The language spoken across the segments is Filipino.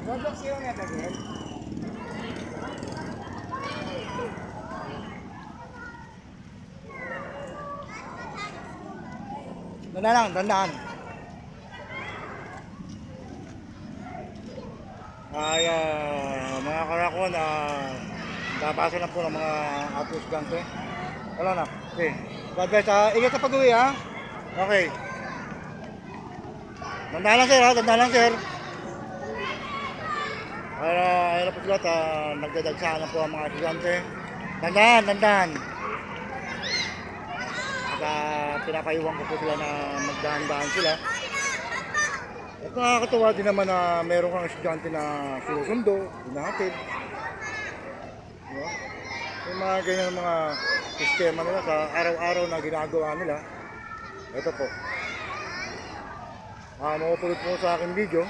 Roblox yun nga tagil. Tandaan lang, tandaan. Ay, mga karakon, babasa na po ng mga atos gante. Wala na. Okay. God bless. Ingat sa pag-uwi ha. Okay. Tandaan lang sir ha, tandaan lang sir. Ayun na po sila, nagdadagsaan na po ang mga estudyante. Tandaan, tandaan. At pinapayuhan ko po sila na magdahan-dahan sila. At nakakatuwa din naman na meron kang estudyante na sinusundo, hinahatid. Diba? Yung mga ganyan mga sistema nila sa araw-araw na ginagawa nila. Ito po. Makapulot po sa aking video.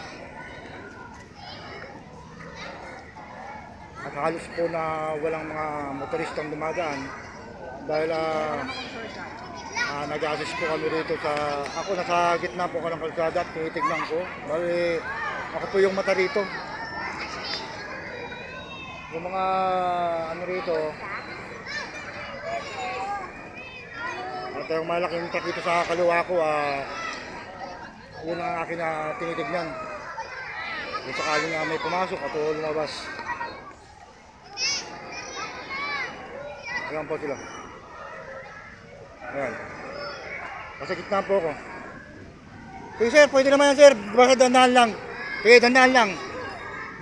At halos po na walang mga motoristang dumadaan. Dahil nag-assist po kami rito sa... Ako nasa gitna po ko ng kalsada at tinitignan ko. Bali, ako po yung mata rito. Yung mga ano rito. At yung malaking truck dito sa kaliwa ko, yun ang akin na tinitignan. Kung sakaling nga may pumasok at lumabas. Ayan po sila. Ayan. Nasa gitna po ako. Sige sir, pwede naman yan sir. Basta dandaan lang. Sige, dandaan lang.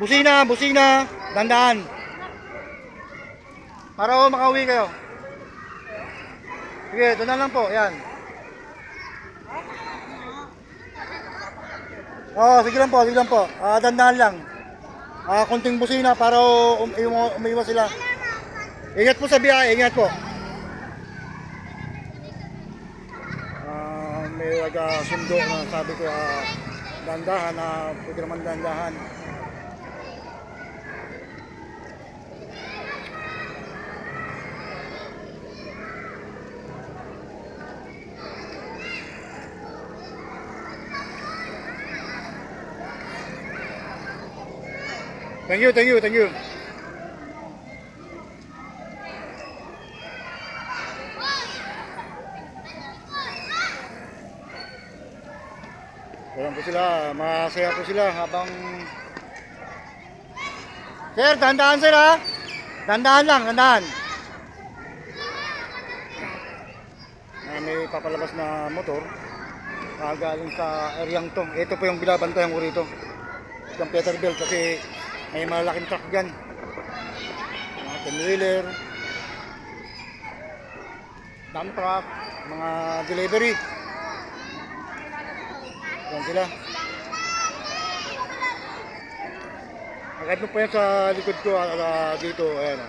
Busina, busina. Dandaan. Para makauwi kayo. Sige, dandaan lang po. Ayan. Sige lang po, sige lang po. Dandaan lang. Kunting busina para umiwas sila. Ingat po sa biyahe, ingat po. May sundo na sabi ko dandahan na pwede naman dandahan. Thank you, thank you, thank you. Ayan po sila, masaya po sila habang... Sir, tandaan sir ha? Tandaan lang, tandaan. May papalabas na motor. Galing sa areang to. Ito po yung binabantayan ko rito. Yung Peterbilt kasi may malaking truck dyan. Mga 10-wheeler. Dump truck. Mga delivery. Yan sila. Nakait mo po yan sa likod ko dito. Ayan.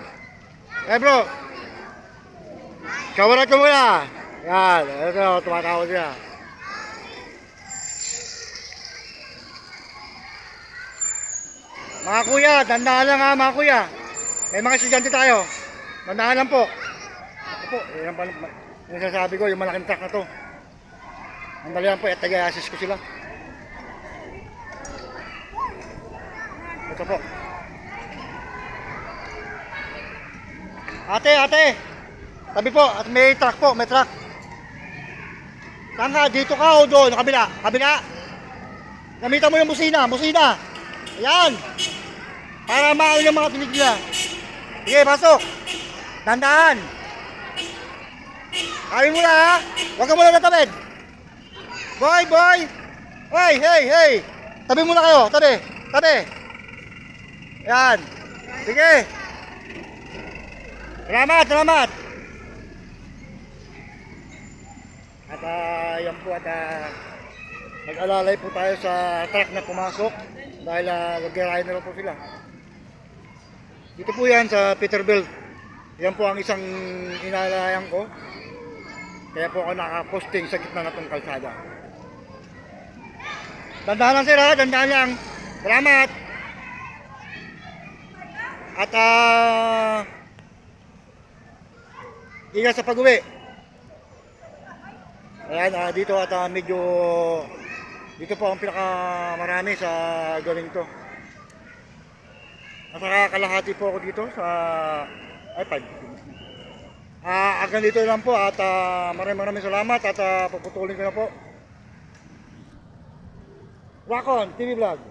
Eh bro! Showerat ko muna! Yan. Ito, tumatawag siya. Mga kuya, tandaan lang ha mga kuya. May mga estudyante tayo. Tandaan lang po. Ito po, yan pa yung sasabi ko, yung malaking truck na to. Ang dalihan po, taga-assist ko sila. Ito po. Ate, ate. Tabi po, at may truck po, may truck. Saan ka? Dito ka o doon? Kabila? Kabila? Gamitan mo yung busina, busina. Ayan. Para maayos yung mga tinig nila. Sige, pasok. Tandaan. Kawin mo na ha. Huwag ka muna natabid. Boy, boy. Hey, hey, hey. Tabi muna kayo. Tabi. Tabi. Yan. Sige. Salamat, salamat. At yan po at nag-alalay po tayo sa truck na pumasok dahil nag-ride na po sila. Dito po yan sa Peterbilt. Yan po ang isang inalayan ko. Kaya po ako nakaposting sa gitna na itong kalsada. Dandahan lang sir ha, dandahan lang. Salamat. At ingat sa pag-uwi. Ayan, dito at medyo dito po ang pinakamarami sa gawin to. nasa kalahati po ako dito sa ay 5. Hanggang dito lang po at maraming salamat at puputulin ko na po. Rakon TV Vlog.